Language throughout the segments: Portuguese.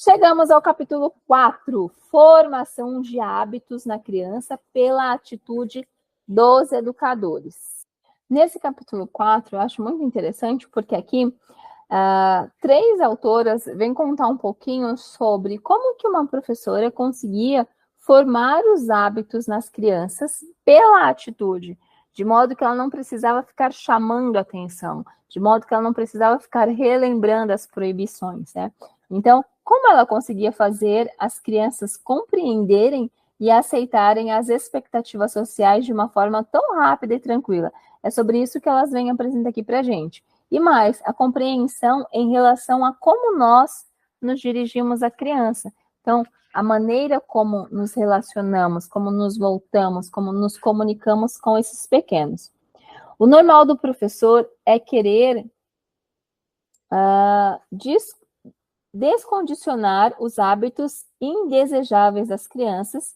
Chegamos ao capítulo 4, formação de hábitos na criança pela atitude dos educadores. Nesse capítulo 4, eu acho muito interessante, porque aqui três autoras vêm contar um pouquinho sobre como que uma professora conseguia formar os hábitos nas crianças pela atitude, de modo que ela não precisava ficar chamando atenção, de modo que ela não precisava ficar relembrando as proibições, né? Então, como ela conseguia fazer as crianças compreenderem e aceitarem as expectativas sociais de uma forma tão rápida e tranquila? É sobre isso que elas vêm apresentar aqui para a gente. E mais, a compreensão em relação a como nós nos dirigimos à criança. Então, a maneira como nos relacionamos, como nos voltamos, como nos comunicamos com esses pequenos. O normal do professor é querer descondicionar os hábitos indesejáveis das crianças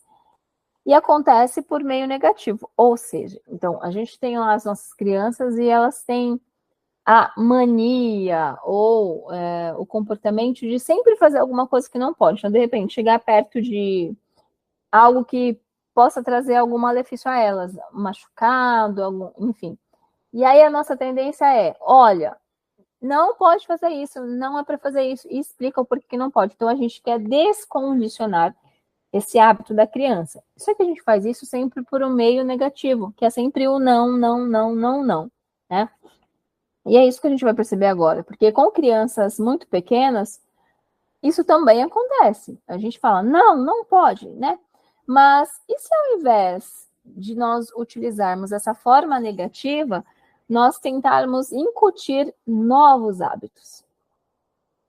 e acontece por meio negativo. Ou seja, então, a gente tem lá as nossas crianças e elas têm a mania ou o comportamento de sempre fazer alguma coisa que não pode. Então, de repente, chegar perto de algo que possa trazer algum malefício a elas, machucado, enfim. E aí a nossa tendência é, olha, não pode fazer isso, não é para fazer isso, e explica o porquê que não pode. Então, a gente quer descondicionar esse hábito da criança. Só que a gente faz isso sempre por um meio negativo, que é sempre o não, não, não, não, não, né? E é isso que a gente vai perceber agora, porque com crianças muito pequenas, isso também acontece. A gente fala, não, não pode, né? Mas e se ao invés de nós utilizarmos essa forma negativa, nós tentarmos incutir novos hábitos?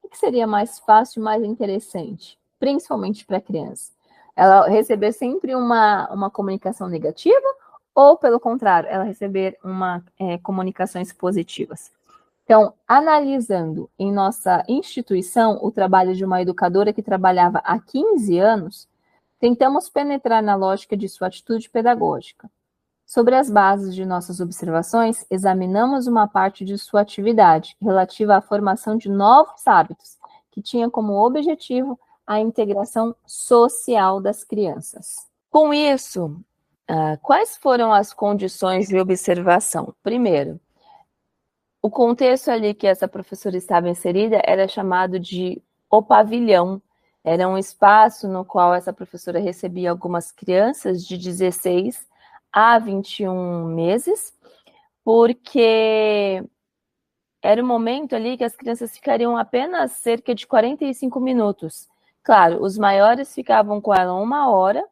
O que seria mais fácil e mais interessante, principalmente para a criança? Ela receber sempre uma comunicação negativa ou, pelo contrário, ela receber comunicações positivas? Então, analisando em nossa instituição o trabalho de uma educadora que trabalhava há 15 anos, tentamos penetrar na lógica de sua atitude pedagógica. Sobre as bases de nossas observações, examinamos uma parte de sua atividade relativa à formação de novos hábitos, que tinha como objetivo a integração social das crianças. Com isso, quais foram as condições de observação? Primeiro, o contexto ali que essa professora estava inserida era chamado de o pavilhão. Era um espaço no qual essa professora recebia algumas crianças de 16 a 21 meses, porque era um momento ali que as crianças ficariam apenas cerca de 45 minutos. Claro, os maiores ficavam com ela 1 hora,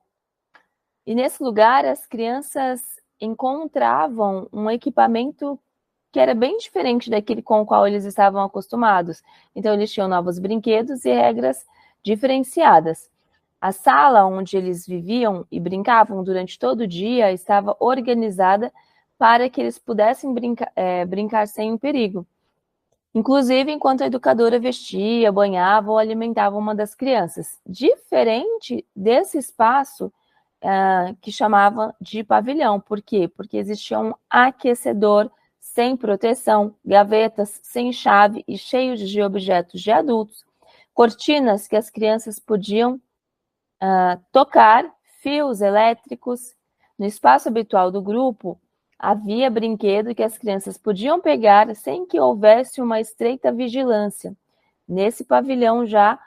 e nesse lugar as crianças encontravam um equipamento que era bem diferente daquele com o qual eles estavam acostumados. Então, eles tinham novos brinquedos e regras diferenciadas. A sala onde eles viviam e brincavam durante todo o dia estava organizada para que eles pudessem brincar sem perigo. Inclusive, enquanto a educadora vestia, banhava ou alimentava uma das crianças. Diferente desse espaço que chamava de pavilhão. Por quê? Porque existia um aquecedor sem proteção, gavetas sem chave e cheios de objetos de adultos, cortinas que as crianças podiam tocar, fios elétricos. No espaço habitual do grupo, havia brinquedo que as crianças podiam pegar sem que houvesse uma estreita vigilância. Nesse pavilhão já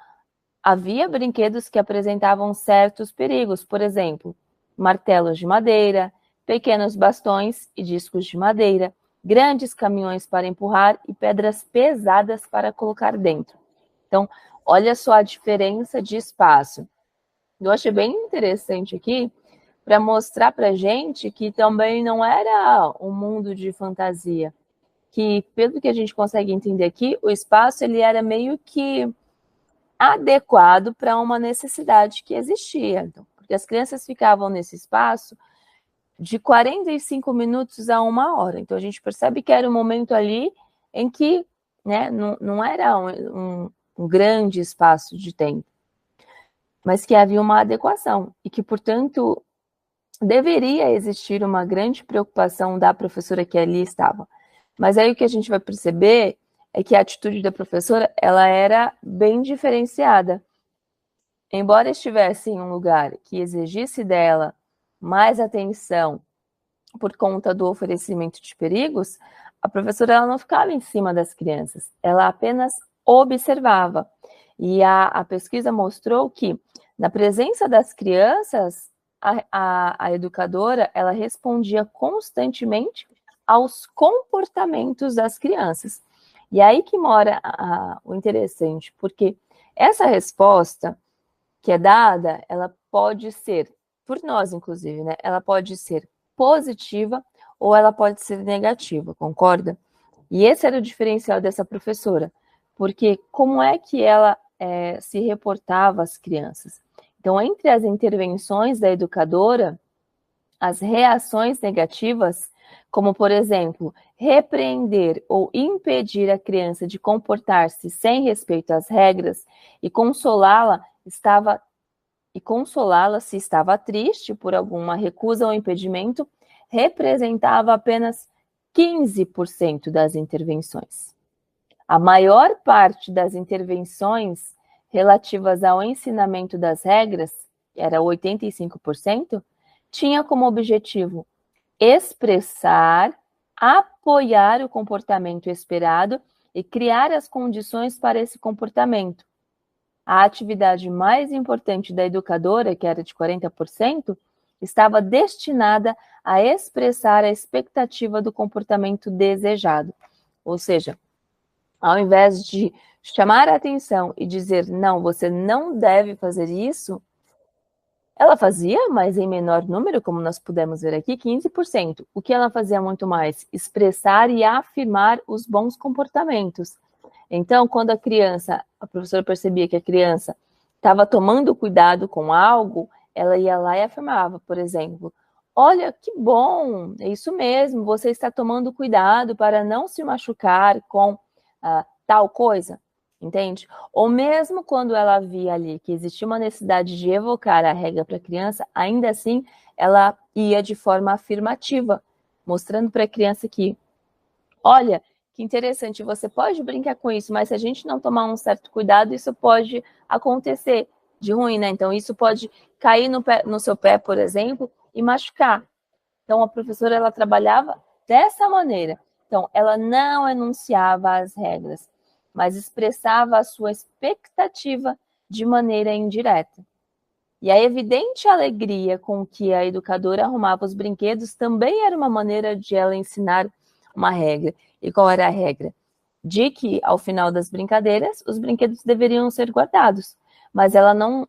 havia brinquedos que apresentavam certos perigos, por exemplo, martelos de madeira, pequenos bastões e discos de madeira, grandes caminhões para empurrar e pedras pesadas para colocar dentro. Então, olha só a diferença de espaço. Eu achei bem interessante aqui para mostrar para a gente que também não era um mundo de fantasia, que pelo que a gente consegue entender aqui, o espaço ele era meio que adequado para uma necessidade que existia. Então, porque as crianças ficavam nesse espaço de 45 minutos a 1 hora. Então, a gente percebe que era um momento ali em que não era um grande espaço de tempo, mas que havia uma adequação e que, portanto, deveria existir uma grande preocupação da professora que ali estava. Mas aí o que a gente vai perceber é que a atitude da professora ela era bem diferenciada. embora estivesse em um lugar que exigisse dela mais atenção por conta do oferecimento de perigos, a professora ela não ficava em cima das crianças, ela apenas observava. E a pesquisa mostrou que, na presença das crianças, a educadora ela respondia constantemente aos comportamentos das crianças. E aí que mora o interessante, porque essa resposta que é dada, ela pode ser, por nós inclusive, né? Ela pode ser positiva ou ela pode ser negativa, concorda? E esse era o diferencial dessa professora, porque como é que ela se reportava às crianças? Então, entre as intervenções da educadora, as reações negativas, como, por exemplo, repreender ou impedir a criança de comportar-se sem respeito às regras e consolá-la se estava triste por alguma recusa ou impedimento, representava apenas 15% das intervenções. A maior parte das intervenções relativas ao ensinamento das regras, que era 85%, tinha como objetivo expressar, apoiar o comportamento esperado e criar as condições para esse comportamento. A atividade mais importante da educadora, que era de 40%, estava destinada a expressar a expectativa do comportamento desejado. Ou seja, ao invés de chamar a atenção e dizer, não, você não deve fazer isso, ela fazia, mas em menor número, como nós pudemos ver aqui, 15%. O que ela fazia muito mais? Expressar e afirmar os bons comportamentos. Então, quando a professora percebia que a criança estava tomando cuidado com algo, ela ia lá e afirmava, por exemplo, olha, que bom, é isso mesmo, você está tomando cuidado para não se machucar com tal coisa, entende? Ou mesmo quando ela via ali que existia uma necessidade de evocar a regra para a criança, ainda assim, ela ia de forma afirmativa, mostrando para a criança que, olha, que interessante, você pode brincar com isso, mas se a gente não tomar um certo cuidado, isso pode acontecer de ruim, né? Então, isso pode cair no seu pé, por exemplo, e machucar. Então, a professora, ela trabalhava dessa maneira. Então, ela não enunciava as regras, mas expressava a sua expectativa de maneira indireta. E a evidente alegria com que a educadora arrumava os brinquedos também era uma maneira de ela ensinar uma regra. E qual era a regra? De que, ao final das brincadeiras, os brinquedos deveriam ser guardados. Mas ela não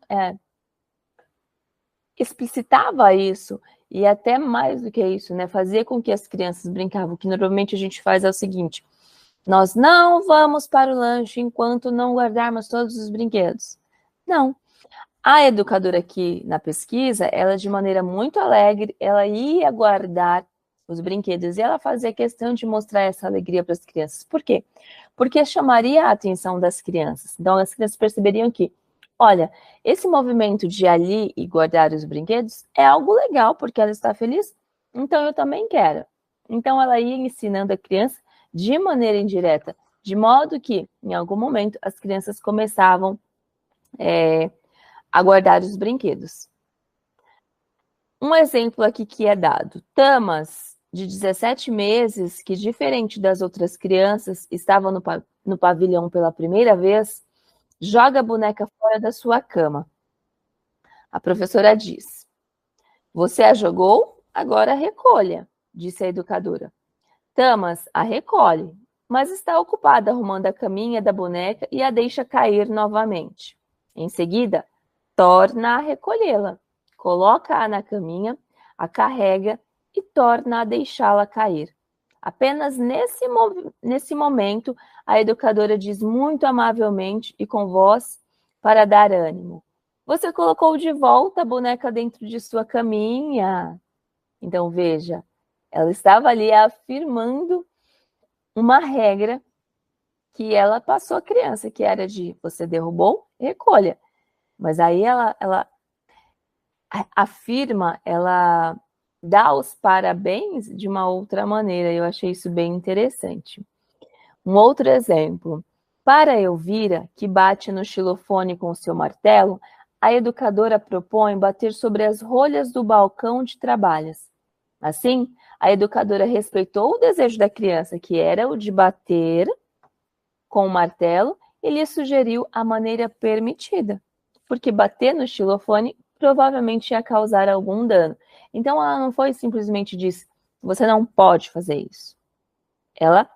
explicitava isso, e até mais do que isso, né? Fazia com que as crianças brincavam. O que normalmente a gente faz é o seguinte: nós não vamos para o lanche enquanto não guardarmos todos os brinquedos. Não. A educadora aqui na pesquisa, ela de maneira muito alegre, ela ia guardar os brinquedos e ela fazia questão de mostrar essa alegria para as crianças. Por quê? Porque chamaria a atenção das crianças. Então, as crianças perceberiam que, olha, esse movimento de ir ali e guardar os brinquedos é algo legal, porque ela está feliz, então eu também quero. Então, ela ia ensinando a criança de maneira indireta, de modo que, em algum momento, as crianças começavam a guardar os brinquedos. Um exemplo aqui que é dado: Tamas, de 17 meses, que diferente das outras crianças, estava no pavilhão pela primeira vez, joga a boneca fora da sua cama. A professora diz: você a jogou? Agora recolha, disse a educadora. Tamas a recolhe, mas está ocupada arrumando a caminha da boneca e a deixa cair novamente. Em seguida, torna a recolhê-la, coloca-a na caminha, a carrega e torna a deixá-la cair. Apenas nesse momento, a educadora diz muito amavelmente e com voz para dar ânimo: você colocou de volta a boneca dentro de sua caminha. Então, veja, ela estava ali afirmando uma regra que ela passou à criança, que era de você derrubou, recolha. Mas aí ela afirma, ela dá os parabéns de uma outra maneira. Eu achei isso bem interessante. Um outro exemplo. Para Elvira, que bate no xilofone com seu martelo, a educadora propõe bater sobre as rolhas do balcão de trabalhos. Assim, a educadora respeitou o desejo da criança, que era o de bater com o martelo, e lhe sugeriu a maneira permitida, porque bater no xilofone provavelmente ia causar algum dano. Então, ela não foi simplesmente disse, você não pode fazer isso. Ela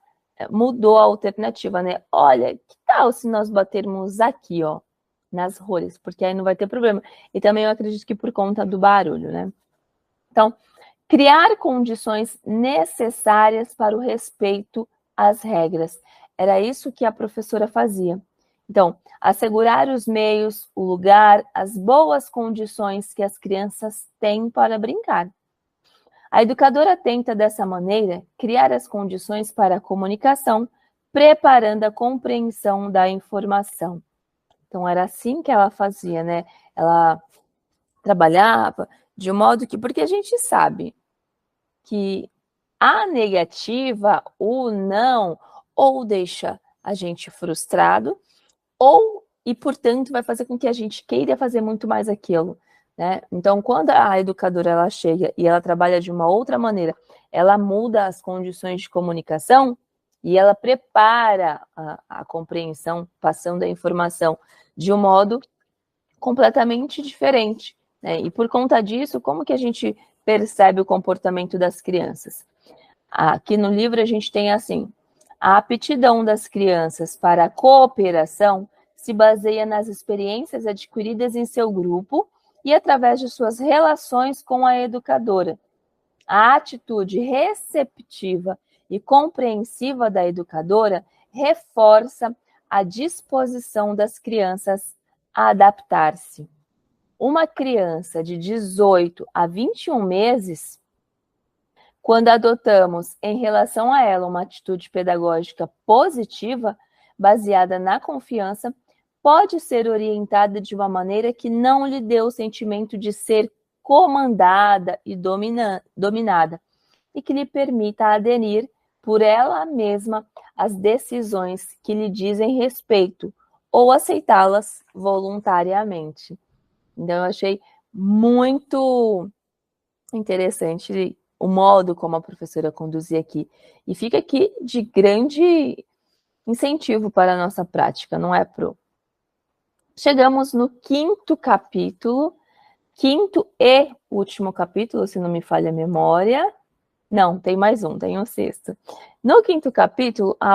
mudou a alternativa, né? Olha, que tal se nós batermos aqui, ó, nas rolhas, porque aí não vai ter problema. E também eu acredito que por conta do barulho, né? Então, criar condições necessárias para o respeito às regras. Era isso que a professora fazia. Então, assegurar os meios, o lugar, as boas condições que as crianças têm para brincar. A educadora tenta, dessa maneira, criar as condições para a comunicação, preparando a compreensão da informação. Então, era assim que ela fazia, né? Ela trabalhava de um modo que... Porque a gente sabe que a negativa, o não, ou deixa a gente frustrado, e, portanto, vai fazer com que a gente queira fazer muito mais aquilo. Né? Então, quando a educadora ela chega e ela trabalha de uma outra maneira, ela muda as condições de comunicação e ela prepara a compreensão, passando a informação de um modo completamente diferente. Né? E por conta disso, como que a gente percebe o comportamento das crianças? Aqui no livro a gente tem assim, a aptidão das crianças para a cooperação se baseia nas experiências adquiridas em seu grupo e através de suas relações com a educadora. A atitude receptiva e compreensiva da educadora reforça a disposição das crianças a adaptar-se. Uma criança de 18 a 21 meses, quando adotamos em relação a ela uma atitude pedagógica positiva, baseada na confiança, pode ser orientada de uma maneira que não lhe dê o sentimento de ser comandada e dominada, e que lhe permita aderir por ela mesma às decisões que lhe dizem respeito ou aceitá-las voluntariamente. Então, eu achei muito interessante o modo como a professora conduzia aqui. E fica aqui de grande incentivo para a nossa prática, não é, Pro? Chegamos no quinto capítulo, quinto e último capítulo, se não me falha a memória. Não, tem mais um, tem um sexto. No quinto capítulo, a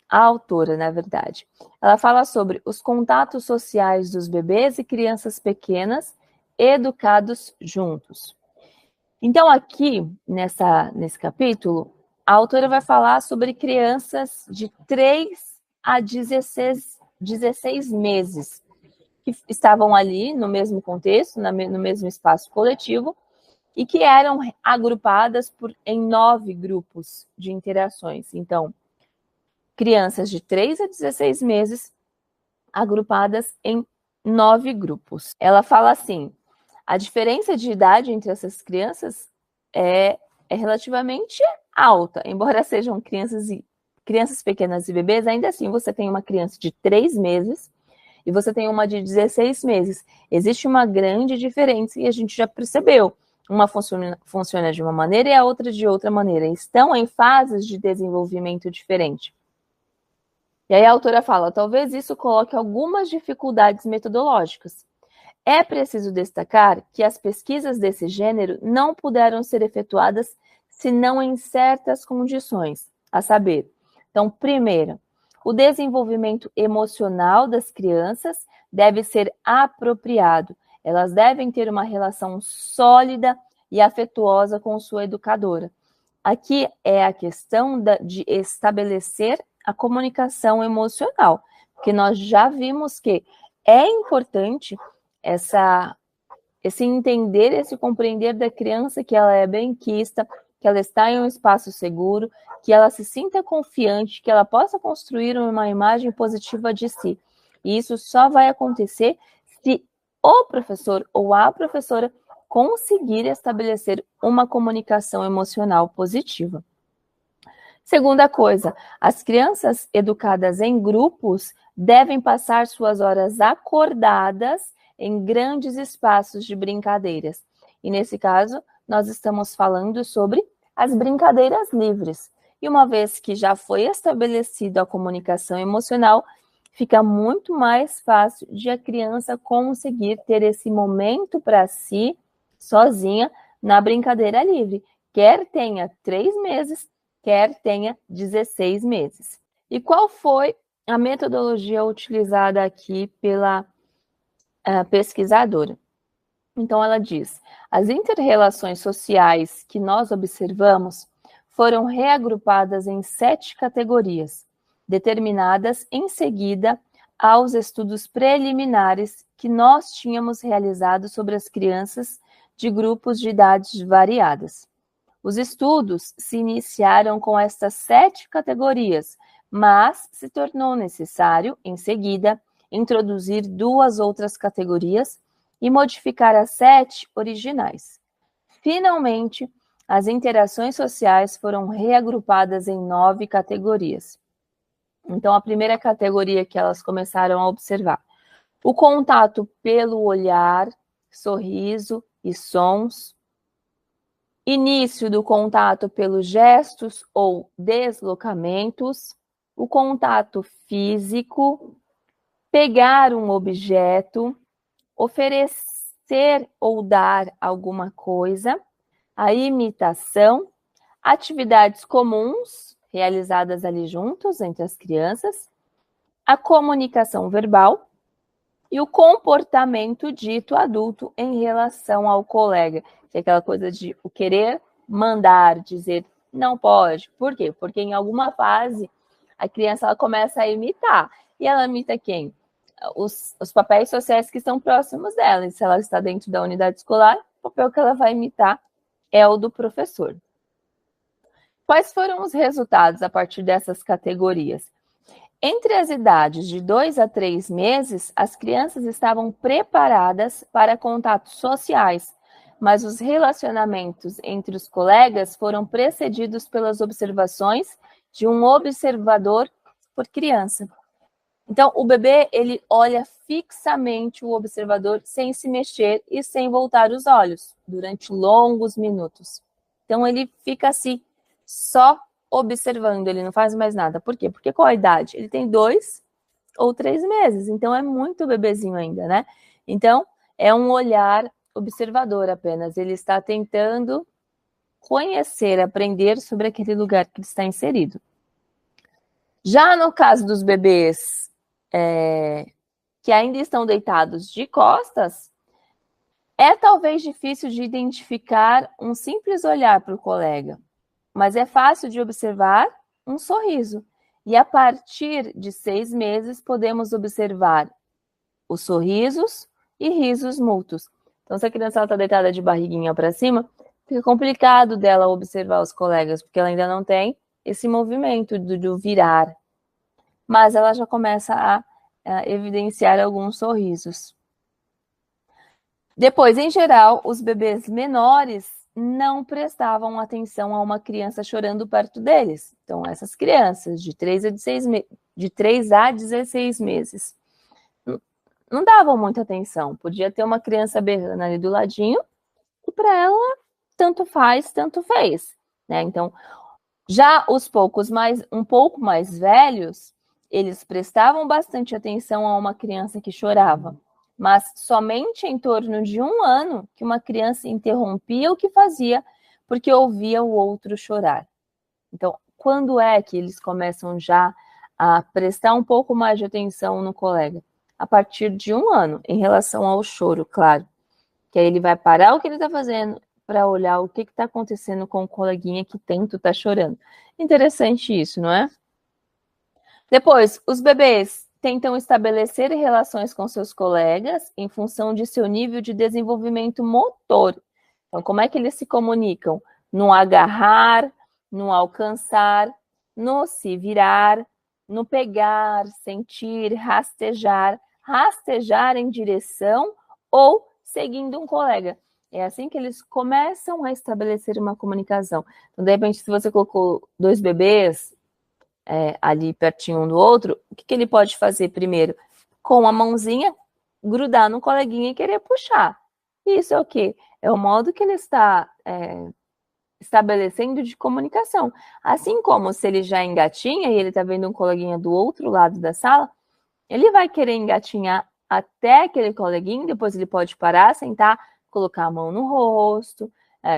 autora, na verdade, ela fala sobre os contatos sociais dos bebês e crianças pequenas educados juntos. Então, aqui, nesse capítulo, a autora vai falar sobre crianças de 3 a 16 meses, que estavam ali no mesmo contexto, no mesmo espaço coletivo, e que eram agrupadas em 9 grupos de interações. Então, crianças de 3 a 16 meses, agrupadas em 9 grupos. Ela fala assim, a diferença de idade entre essas crianças é relativamente alta, embora sejam crianças pequenas e bebês, ainda assim você tem uma criança de 3 meses e você tem uma de 16 meses. Existe uma grande diferença e a gente já percebeu. Uma funciona de uma maneira e a outra de outra maneira. Estão em fases de desenvolvimento diferente. E aí a autora fala, talvez isso coloque algumas dificuldades metodológicas. É preciso destacar que as pesquisas desse gênero não puderam ser efetuadas senão em certas condições, a saber, então, primeiro, o desenvolvimento emocional das crianças deve ser apropriado. Elas devem ter uma relação sólida e afetuosa com sua educadora. Aqui é a questão de estabelecer a comunicação emocional, porque nós já vimos que é importante esse entender, esse compreender da criança que ela é benquista, que ela está em um espaço seguro, que ela se sinta confiante, que ela possa construir uma imagem positiva de si. E isso só vai acontecer se o professor ou a professora conseguir estabelecer uma comunicação emocional positiva. Segunda coisa, as crianças educadas em grupos devem passar suas horas acordadas em grandes espaços de brincadeiras. E nesse caso, nós estamos falando sobre as brincadeiras livres. E uma vez que já foi estabelecida a comunicação emocional, fica muito mais fácil de a criança conseguir ter esse momento para si, sozinha, na brincadeira livre. Quer tenha 3 meses, quer tenha 16 meses. E qual foi a metodologia utilizada aqui pela pesquisadora? Então, ela diz: as inter-relações sociais que nós observamos foram reagrupadas em 7 categorias, determinadas em seguida aos estudos preliminares que nós tínhamos realizado sobre as crianças de grupos de idades variadas. Os estudos se iniciaram com estas 7 categorias, mas se tornou necessário, em seguida, introduzir 2 outras categorias e modificar as 7 originais. Finalmente, as interações sociais foram reagrupadas em 9 categorias. Então, a primeira categoria que elas começaram a observar: o contato pelo olhar, sorriso e sons, início do contato pelos gestos ou deslocamentos, o contato físico, pegar um objeto, oferecer ou dar alguma coisa, a imitação, atividades comuns realizadas ali juntos entre as crianças, a comunicação verbal e o comportamento dito adulto em relação ao colega, que é aquela coisa de o querer mandar, dizer não pode. Por quê? Porque em alguma fase a criança ela começa a imitar. E ela imita quem? Os papéis sociais que estão próximos dela. E se ela está dentro da unidade escolar, o papel que ela vai imitar é o do professor. Quais foram os resultados a partir dessas categorias? Entre as idades de 2 a 3 meses, as crianças estavam preparadas para contatos sociais, mas os relacionamentos entre os colegas foram precedidos pelas observações de um observador por criança. Então, o bebê, ele olha fixamente o observador sem se mexer e sem voltar os olhos durante longos minutos. Então, ele fica assim, só observando, ele não faz mais nada. Por quê? Porque qual a idade? Ele tem 2 ou 3 meses, então é muito bebezinho ainda, né? Então, é um olhar observador apenas. Ele está tentando conhecer, aprender sobre aquele lugar que ele está inserido. Já no caso dos bebês que ainda estão deitados de costas, é talvez difícil de identificar um simples olhar para o colega, mas é fácil de observar um sorriso. E a partir de 6 meses, podemos observar os sorrisos e risos mútuos. Então, se a criança está deitada de barriguinha para cima, fica complicado dela observar os colegas, porque ela ainda não tem esse movimento do virar. Mas ela já começa a evidenciar alguns sorrisos. Depois, em geral, os bebês menores não prestavam atenção a uma criança chorando perto deles. Então, essas crianças de 3 a 16 meses não davam muita atenção. Podia ter uma criança berrando ali do ladinho e para ela tanto faz, tanto fez, né? Então, já os um pouco mais velhos, eles prestavam bastante atenção a uma criança que chorava, mas somente em torno de 1 ano que uma criança interrompia o que fazia porque ouvia o outro chorar. Então, quando é que eles começam já a prestar um pouco mais de atenção no colega? A partir de 1 ano, em relação ao choro, claro. Que aí ele vai parar o que ele está fazendo para olhar o que está acontecendo com o coleguinha que tanto está chorando. Interessante isso, não é? Depois, os bebês tentam estabelecer relações com seus colegas em função de seu nível de desenvolvimento motor. Então, como é que eles se comunicam? No agarrar, no alcançar, no se virar, no pegar, sentir, rastejar em direção ou seguindo um colega. É assim que eles começam a estabelecer uma comunicação. Então, de repente, se você colocou 2 bebês ali pertinho um do outro, o que ele pode fazer primeiro? Com a mãozinha, grudar no coleguinha e querer puxar. Isso é o quê? É o modo que ele está estabelecendo de comunicação. Assim como se ele já engatinha e ele está vendo um coleguinha do outro lado da sala, ele vai querer engatinhar até aquele coleguinha, depois ele pode parar, sentar, colocar a mão no rosto,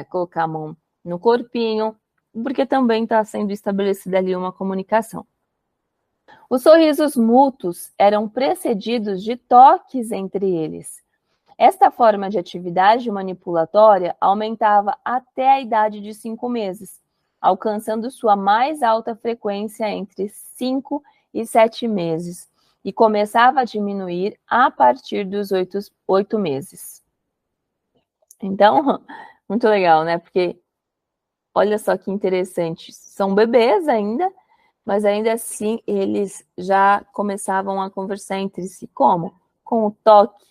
colocar a mão no corpinho, porque também está sendo estabelecida ali uma comunicação. Os sorrisos mútuos eram precedidos de toques entre eles. Esta forma de atividade manipulatória aumentava até a idade de 5 meses, alcançando sua mais alta frequência entre 5 e 7 meses, e começava a diminuir a partir dos 8 meses. Então, muito legal, né? Porque olha só que interessante, são bebês ainda, mas ainda assim eles já começavam a conversar entre si. Como? Com o toque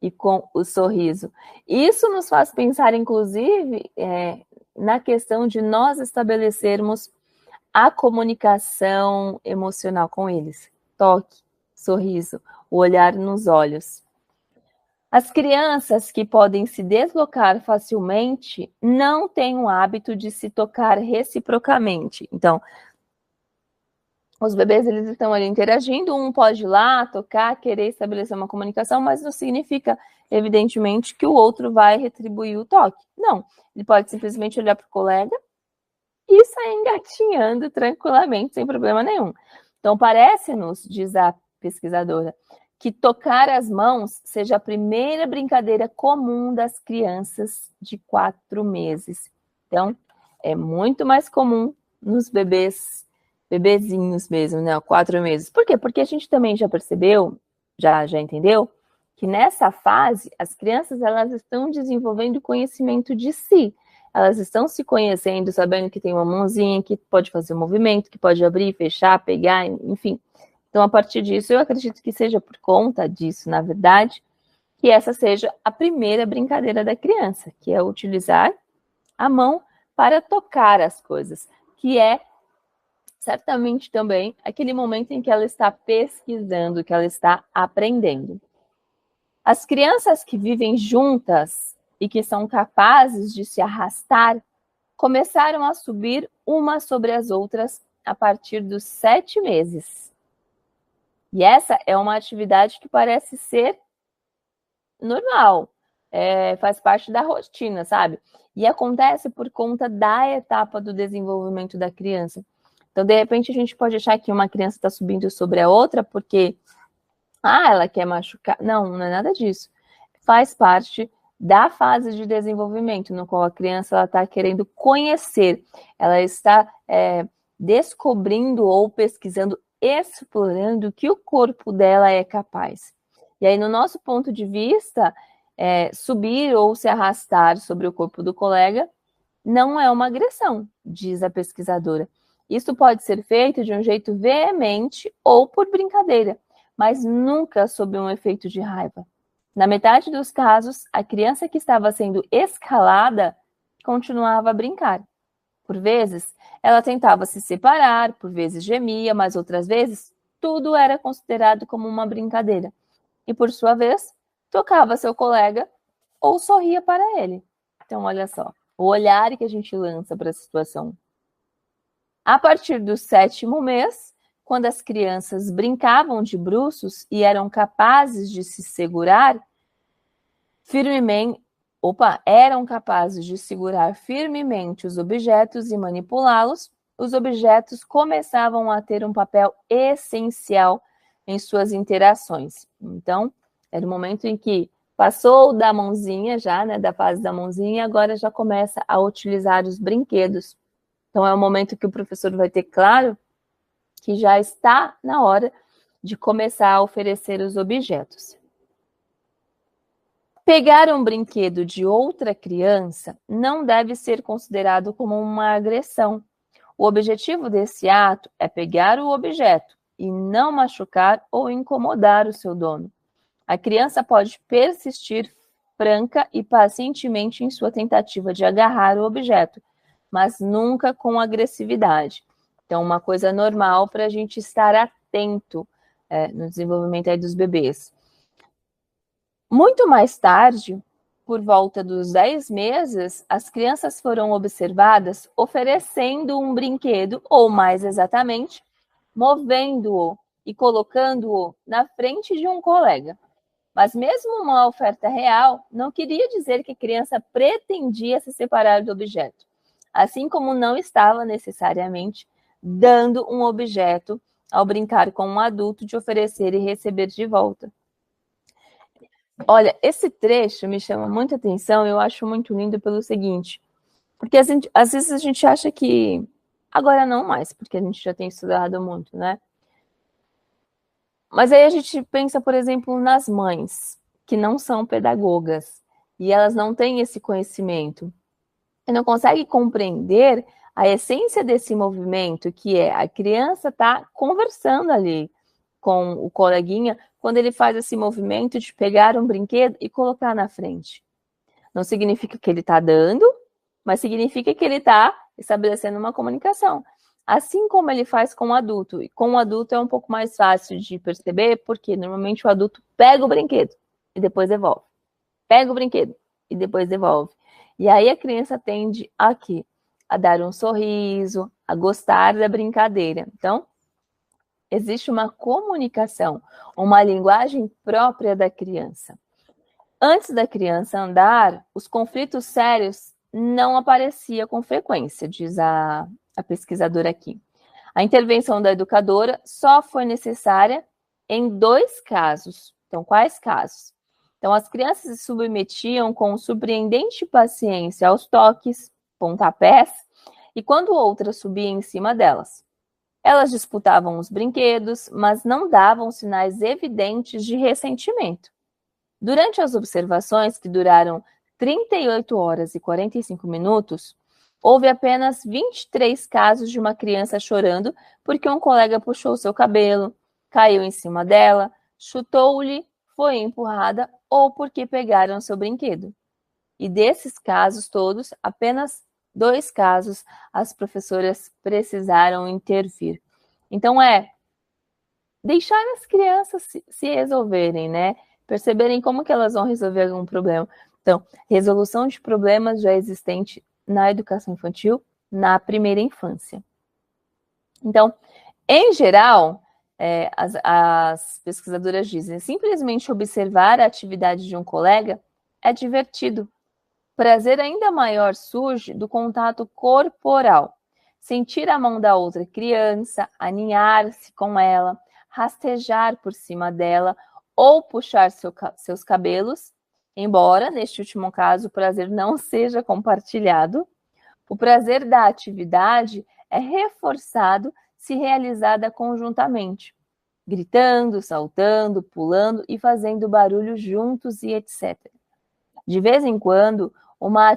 e com o sorriso. Isso nos faz pensar, inclusive, na questão de nós estabelecermos a comunicação emocional com eles. Toque, sorriso, o olhar nos olhos. As crianças que podem se deslocar facilmente não têm o hábito de se tocar reciprocamente. Então, os bebês, eles estão ali interagindo, um pode ir lá, tocar, querer estabelecer uma comunicação, mas não significa, evidentemente, que o outro vai retribuir o toque. Não, ele pode simplesmente olhar para o colega e sair engatinhando tranquilamente, sem problema nenhum. Então, parece-nos, diz a pesquisadora, que tocar as mãos seja a primeira brincadeira comum das crianças de 4 meses. Então, é muito mais comum nos bebezinhos mesmo, né? 4 meses. Por quê? Porque a gente também já percebeu, já entendeu, que nessa fase as crianças elas estão desenvolvendo conhecimento de si. Elas estão se conhecendo, sabendo que tem uma mãozinha que pode fazer um movimento, que pode abrir, fechar, pegar, enfim. Então, a partir disso, eu acredito que seja por conta disso, na verdade, que essa seja a primeira brincadeira da criança, que é utilizar a mão para tocar as coisas, que é certamente também aquele momento em que ela está pesquisando, que ela está aprendendo. As crianças que vivem juntas e que são capazes de se arrastar começaram a subir umas sobre as outras a partir dos 7 meses. E essa é uma atividade que parece ser normal, faz parte da rotina, sabe? E acontece por conta da etapa do desenvolvimento da criança. Então, de repente, a gente pode achar que uma criança está subindo sobre a outra porque ela quer machucar. Não, não é nada disso. Faz parte da fase de desenvolvimento, no qual a criança está querendo conhecer, ela está descobrindo ou pesquisando, explorando o que o corpo dela é capaz. E aí, no nosso ponto de vista, subir ou se arrastar sobre o corpo do colega não é uma agressão, diz a pesquisadora. Isso pode ser feito de um jeito veemente ou por brincadeira, mas nunca sob um efeito de raiva. Na metade dos casos, a criança que estava sendo escalada continuava a brincar. Por vezes, ela tentava se separar, por vezes gemia, mas outras vezes, tudo era considerado como uma brincadeira. E, por sua vez, tocava seu colega ou sorria para ele. Então, olha só, o olhar que a gente lança para a situação. A partir do 7º mês, quando as crianças brincavam de bruços e eram capazes de se segurar firmemente, eram capazes de segurar firmemente os objetos e manipulá-los, os objetos começavam a ter um papel essencial em suas interações. Então, era o momento em que passou da mãozinha já, né, da fase da mãozinha, agora já começa a utilizar os brinquedos. Então, é o momento que o professor vai ter claro que já está na hora de começar a oferecer os objetos. Pegar um brinquedo de outra criança não deve ser considerado como uma agressão. O objetivo desse ato é pegar o objeto e não machucar ou incomodar o seu dono. A criança pode persistir franca e pacientemente em sua tentativa de agarrar o objeto, mas nunca com agressividade. Então, uma coisa normal para a gente estar atento no desenvolvimento aí dos bebês. Muito mais tarde, por volta dos 10 meses, as crianças foram observadas oferecendo um brinquedo, ou mais exatamente, movendo-o e colocando-o na frente de um colega. Mas mesmo uma oferta real não queria dizer que a criança pretendia se separar do objeto, assim como não estava necessariamente dando um objeto ao brincar com um adulto de oferecer e receber de volta. Olha, esse trecho me chama muita atenção, eu acho muito lindo pelo seguinte, porque às vezes a gente acha que, agora não mais, porque a gente já tem estudado muito, né? Mas aí a gente pensa, por exemplo, nas mães, que não são pedagogas, e elas não têm esse conhecimento, e não conseguem compreender a essência desse movimento, que é a criança tá conversando ali com o coleguinha, quando ele faz esse movimento de pegar um brinquedo e colocar na frente. Não significa que ele está dando, mas significa que ele está estabelecendo uma comunicação. Assim como ele faz com o adulto. E com o adulto é um pouco mais fácil de perceber, porque normalmente o adulto pega o brinquedo e depois devolve. Pega o brinquedo e depois devolve. E aí a criança tende aqui a dar um sorriso, a gostar da brincadeira. Então, existe uma comunicação, uma linguagem própria da criança. Antes da criança andar, os conflitos sérios não apareciam com frequência, diz a pesquisadora aqui. A intervenção da educadora só foi necessária em 2 casos. Então, quais casos? Então, as crianças se submetiam com surpreendente paciência aos toques, pontapés, e quando outras subiam em cima delas. Elas disputavam os brinquedos, mas não davam sinais evidentes de ressentimento. Durante as observações, que duraram 38 horas e 45 minutos, houve apenas 23 casos de uma criança chorando porque um colega puxou seu cabelo, caiu em cima dela, chutou-lhe, foi empurrada ou porque pegaram seu brinquedo. E desses casos todos, apenas 2 casos as professoras precisaram intervir. Então deixar as crianças se resolverem, né? Perceberem como que elas vão resolver algum problema. Então, resolução de problemas já existente na educação infantil, na primeira infância. Então, em geral, as pesquisadoras dizem, simplesmente observar a atividade de um colega é divertido. Prazer ainda maior surge do contato corporal. Sentir a mão da outra criança, aninhar-se com ela, rastejar por cima dela ou puxar seus cabelos, embora, neste último caso, o prazer não seja compartilhado. O prazer da atividade é reforçado se realizada conjuntamente, gritando, saltando, pulando e fazendo barulho juntos e etc. De vez em quando, uma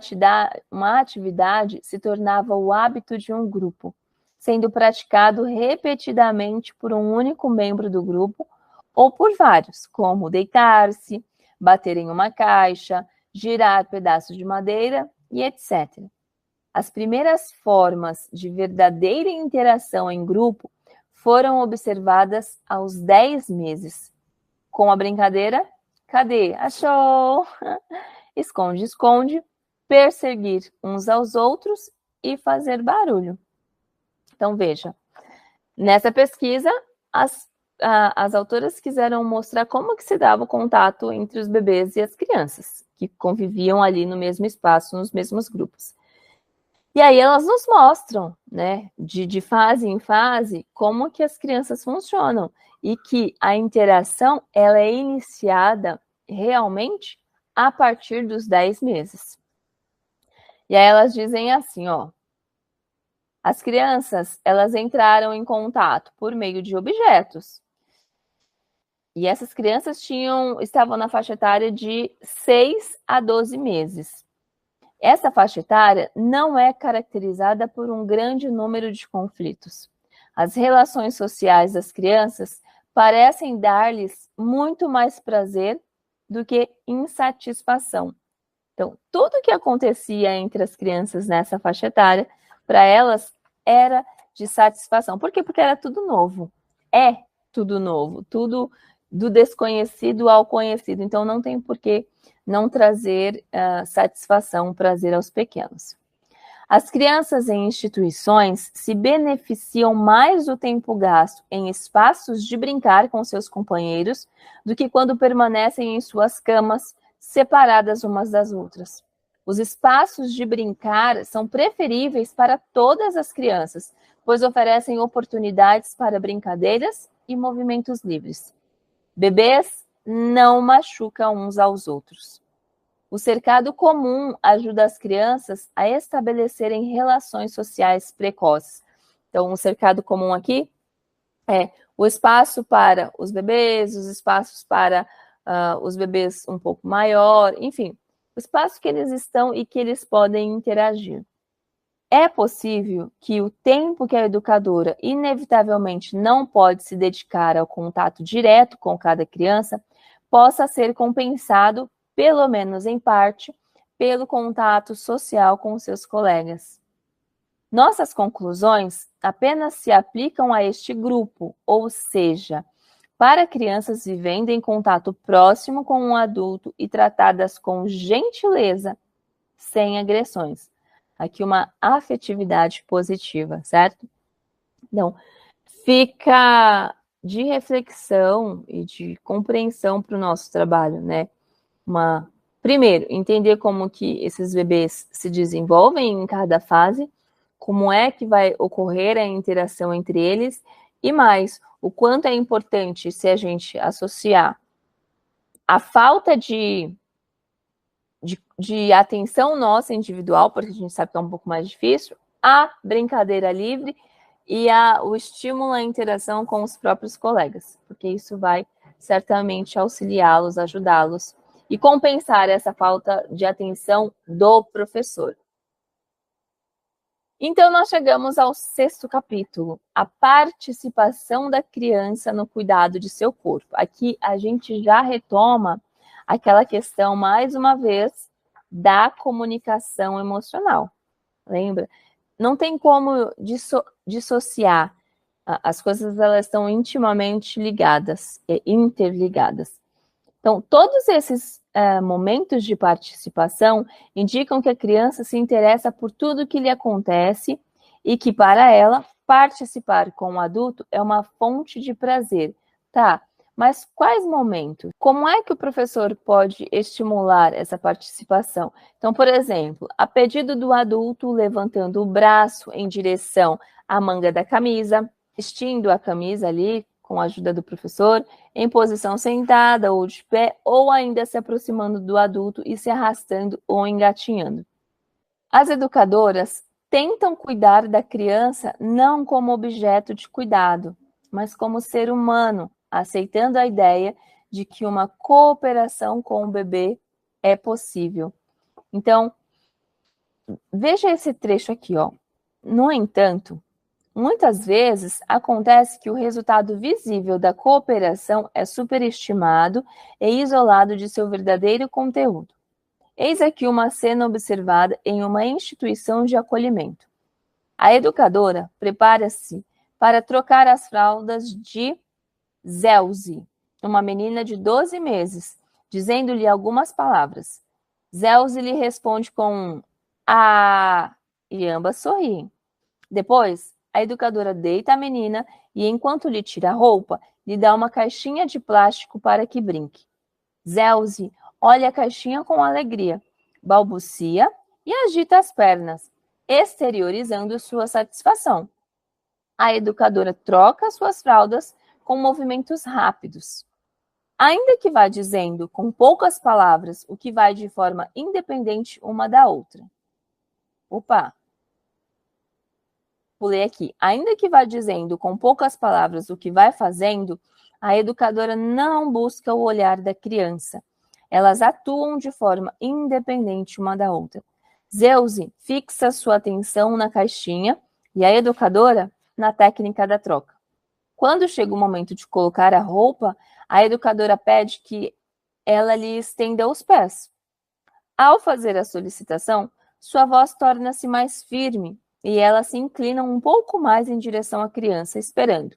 atividade se tornava o hábito de um grupo, sendo praticado repetidamente por um único membro do grupo ou por vários, como deitar-se, bater em uma caixa, girar pedaços de madeira e etc. As primeiras formas de verdadeira interação em grupo foram observadas aos 10 meses. Com a brincadeira, cadê? Achou! Esconde, esconde, perseguir uns aos outros e fazer barulho. Então, veja, nessa pesquisa, as autoras quiseram mostrar como que se dava o contato entre os bebês e as crianças, que conviviam ali no mesmo espaço, nos mesmos grupos. E aí elas nos mostram, né, de fase em fase, como que as crianças funcionam e que a interação ela é iniciada realmente a partir dos 10 meses. E aí elas dizem assim, ó, as crianças, elas entraram em contato por meio de objetos. E essas crianças estavam na faixa etária de 6 a 12 meses. Essa faixa etária não é caracterizada por um grande número de conflitos. As relações sociais das crianças parecem dar-lhes muito mais prazer do que insatisfação. Então, tudo que acontecia entre as crianças nessa faixa etária, para elas, era de satisfação. Por quê? Porque era tudo novo. É tudo novo. Tudo do desconhecido ao conhecido. Então, não tem por que não trazer satisfação, prazer aos pequenos. As crianças em instituições se beneficiam mais do tempo gasto em espaços de brincar com seus companheiros do que quando permanecem em suas camas, separadas umas das outras. Os espaços de brincar são preferíveis para todas as crianças, pois oferecem oportunidades para brincadeiras e movimentos livres. Bebês não machucam uns aos outros. O cercado comum ajuda as crianças a estabelecerem relações sociais precoces. Então, o cercado comum aqui é o espaço para os bebês, os espaços para os bebês um pouco maior, enfim, o espaço que eles estão e que eles podem interagir. É possível que o tempo que a educadora inevitavelmente não pode se dedicar ao contato direto com cada criança possa ser compensado, pelo menos em parte, pelo contato social com seus colegas. Nossas conclusões apenas se aplicam a este grupo, ou seja, para crianças vivendo em contato próximo com um adulto e tratadas com gentileza, sem agressões. Aqui uma afetividade positiva, certo? Então, fica de reflexão e de compreensão para o nosso trabalho, né? Primeiro, entender como que esses bebês se desenvolvem em cada fase, como é que vai ocorrer a interação entre eles, e mais, o quanto é importante se a gente associar a falta de atenção nossa individual, porque a gente sabe que é um pouco mais difícil, a brincadeira livre e o estímulo à interação com os próprios colegas, porque isso vai certamente auxiliá-los, ajudá-los e compensar essa falta de atenção do professor. Então, nós chegamos ao 6º capítulo, a participação da criança no cuidado de seu corpo. Aqui a gente já retoma aquela questão, mais uma vez, da comunicação emocional. Lembra? Não tem como dissociar. As coisas, elas estão intimamente ligadas, interligadas. Então, todos esses momentos de participação indicam que a criança se interessa por tudo que lhe acontece e que, para ela, participar com o adulto é uma fonte de prazer. Tá, mas quais momentos? Como é que o professor pode estimular essa participação? Então, por exemplo, a pedido do adulto, levantando o braço em direção à manga da camisa, vestindo a camisa ali, com a ajuda do professor, em posição sentada ou de pé, ou ainda se aproximando do adulto e se arrastando ou engatinhando. As educadoras tentam cuidar da criança não como objeto de cuidado, mas como ser humano, aceitando a ideia de que uma cooperação com o bebê é possível. Então, veja esse trecho aqui, ó. No entanto, muitas vezes acontece que o resultado visível da cooperação é superestimado e isolado de seu verdadeiro conteúdo. Eis aqui uma cena observada em uma instituição de acolhimento. A educadora prepara-se para trocar as fraldas de Zelze, uma menina de 12 meses, dizendo-lhe algumas palavras. Zelze lhe responde com um "ah", e ambas sorriem. Depois, a educadora deita a menina e, enquanto lhe tira a roupa, lhe dá uma caixinha de plástico para que brinque. Zelze olha a caixinha com alegria, balbucia e agita as pernas, exteriorizando sua satisfação. A educadora troca suas fraldas com movimentos rápidos. Ainda que vá dizendo com poucas palavras o que vai de forma independente uma da outra. Opa! Pulei aqui. Ainda que vá dizendo com poucas palavras o que vai fazendo, a educadora não busca o olhar da criança. Elas atuam de forma independente uma da outra. Zelze fixa sua atenção na caixinha e a educadora na técnica da troca. Quando chega o momento de colocar a roupa, a educadora pede que ela lhe estenda os pés. Ao fazer a solicitação, sua voz torna-se mais firme e ela se inclina um pouco mais em direção à criança, esperando.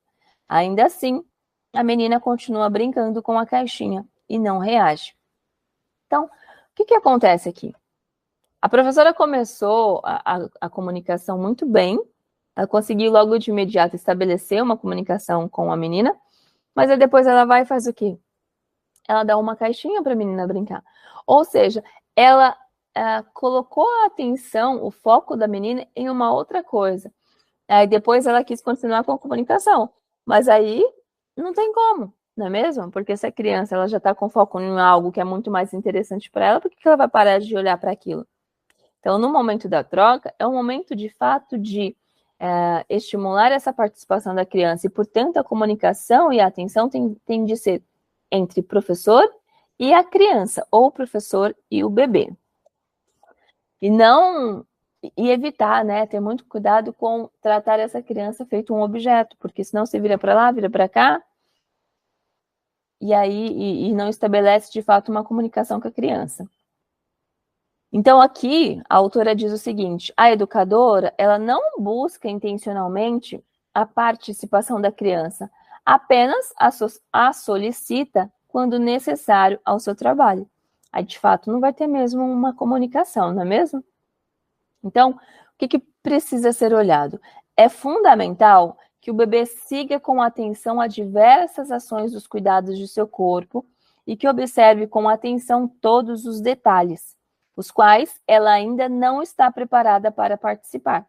Ainda assim, a menina continua brincando com a caixinha e não reage. Então, o que acontece aqui? A professora começou a comunicação muito bem, ela conseguiu logo de imediato estabelecer uma comunicação com a menina, mas aí depois ela vai e faz o quê? Ela dá uma caixinha para a menina brincar. Ou seja, ela colocou a atenção, o foco da menina em uma outra coisa. Aí depois ela quis continuar com a comunicação, mas aí não tem como, não é mesmo? Porque se a criança ela já está com foco em algo que é muito mais interessante para ela, por que ela vai parar de olhar para aquilo? Então, no momento da troca, é um momento de fato de estimular essa participação da criança e, portanto, a comunicação e a atenção tem de ser entre professor e a criança, ou o professor e o bebê. E evitar, né, ter muito cuidado com tratar essa criança feito um objeto, porque senão você vira para lá, vira para cá, e aí não estabelece de fato uma comunicação com a criança. Então, aqui, a autora diz o seguinte: a educadora, ela não busca intencionalmente a participação da criança, apenas a solicita quando necessário ao seu trabalho. Aí, de fato, não vai ter mesmo uma comunicação, não é mesmo? Então, o que precisa ser olhado? É fundamental que o bebê siga com atenção a diversas ações dos cuidados de seu corpo e que observe com atenção todos os detalhes, os quais ela ainda não está preparada para participar.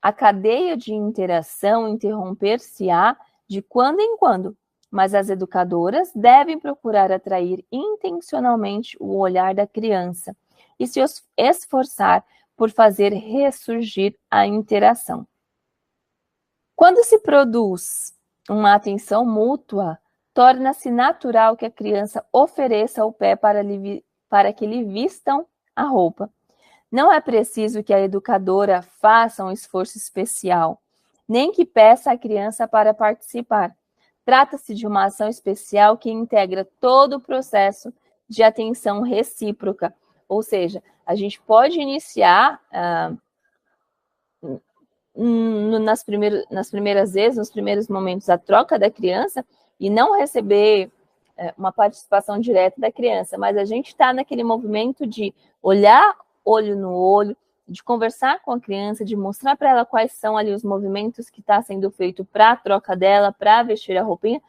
A cadeia de interação interromper-se-á de quando em quando, mas as educadoras devem procurar atrair intencionalmente o olhar da criança e se esforçar por fazer ressurgir a interação. Quando se produz uma atenção mútua, torna-se natural que a criança ofereça o pé para que lhe vistam a roupa. Não é preciso que a educadora faça um esforço especial, nem que peça à criança para participar. Trata-se de uma ação especial que integra todo o processo de atenção recíproca, ou seja, a gente pode iniciar nas primeiras vezes, nos primeiros momentos, a troca da criança e não receber uma participação direta da criança, mas a gente está naquele movimento de olhar olho no olho, de conversar com a criança, de mostrar para ela quais são ali os movimentos que está sendo feito para a troca dela, para vestir a roupinha,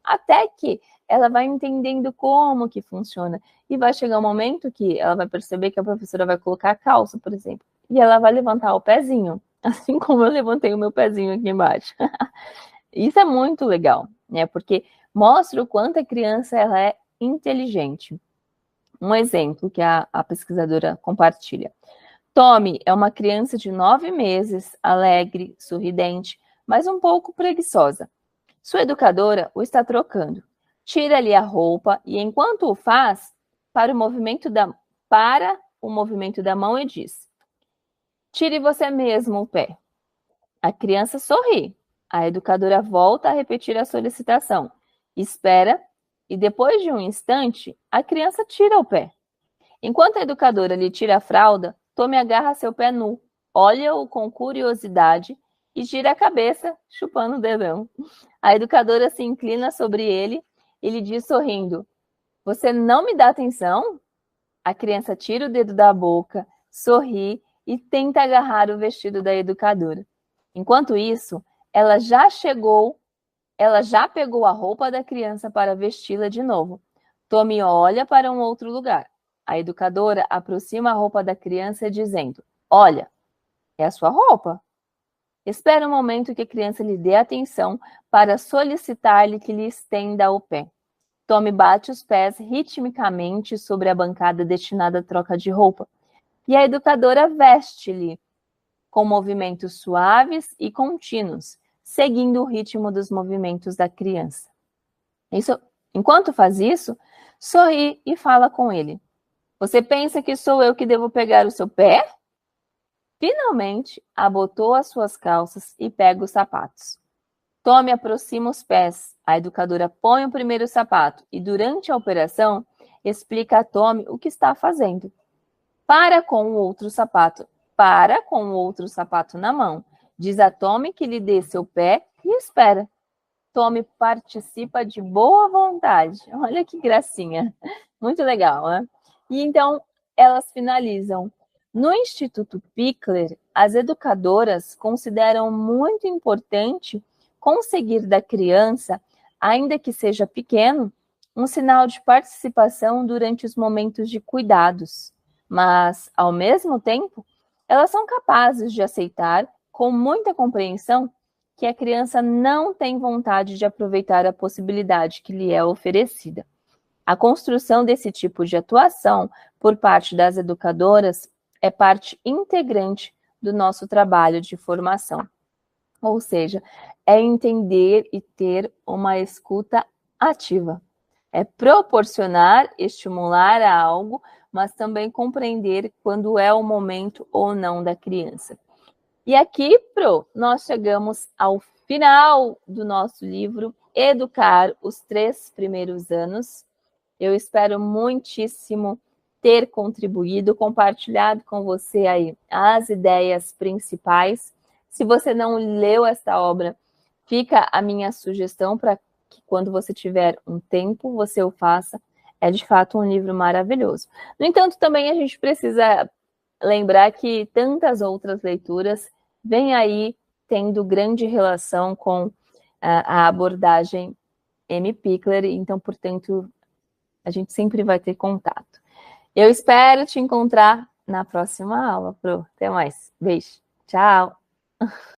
até que ela vai entendendo como que funciona. E vai chegar um momento que ela vai perceber que a professora vai colocar a calça, por exemplo, e ela vai levantar o pezinho, assim como eu levantei o meu pezinho aqui embaixo. Isso é muito legal, né? Porque mostra o quanto a criança ela é inteligente. Um exemplo que a pesquisadora compartilha. Tommy é uma criança de 9 meses, alegre, sorridente, mas um pouco preguiçosa. Sua educadora o está trocando. Tira-lhe a roupa e, enquanto o faz, para o movimento da mão e diz: tire você mesmo o pé. A criança sorri. A educadora volta a repetir a solicitação. Espera e, depois de um instante, a criança tira o pé. Enquanto a educadora lhe tira a fralda, Tommy agarra seu pé nu, olha-o com curiosidade e gira a cabeça, chupando o dedão. A educadora se inclina sobre ele e lhe diz sorrindo: você não me dá atenção? A criança tira o dedo da boca, sorri e tenta agarrar o vestido da educadora. Enquanto isso, ela já pegou a roupa da criança para vesti-la de novo. Tommy olha para um outro lugar. A educadora aproxima a roupa da criança dizendo: olha, é a sua roupa. Espera um momento que a criança lhe dê atenção para solicitar-lhe que lhe estenda o pé. Tommy bate os pés ritmicamente sobre a bancada destinada à troca de roupa. E a educadora veste-lhe com movimentos suaves e contínuos, seguindo o ritmo dos movimentos da criança. Enquanto faz isso, sorri e fala com ele. Você pensa que sou eu que devo pegar o seu pé? Finalmente, abotou as suas calças e pega os sapatos. Tommy aproxima os pés. A educadora põe o primeiro sapato e, durante a operação, explica a Tommy o que está fazendo. Para com o outro sapato na mão. Diz a Tommy que lhe dê seu pé e espera. tome, participa de boa vontade. Olha que gracinha. Muito legal, né? E então, elas finalizam. No Instituto Pickler, as educadoras consideram muito importante conseguir da criança, ainda que seja pequeno, um sinal de participação durante os momentos de cuidados. Mas, ao mesmo tempo, elas são capazes de aceitar, com muita compreensão, que a criança não tem vontade de aproveitar a possibilidade que lhe é oferecida. A construção desse tipo de atuação por parte das educadoras é parte integrante do nosso trabalho de formação. Ou seja, é entender e ter uma escuta ativa. É proporcionar, estimular a algo, mas também compreender quando é o momento ou não da criança. E aqui, nós chegamos ao final do nosso livro, Educar os 3 Primeiros Anos. Eu espero muitíssimo ter contribuído, compartilhado com você aí as ideias principais. Se você não leu esta obra, fica a minha sugestão para que quando você tiver um tempo, você o faça. É de fato um livro maravilhoso. No entanto, também a gente precisa lembrar que tantas outras leituras vêm aí tendo grande relação com a abordagem M. Pickler, então, portanto, a gente sempre vai ter contato. Eu espero te encontrar na próxima aula, Pro. Até mais. Beijo. Tchau.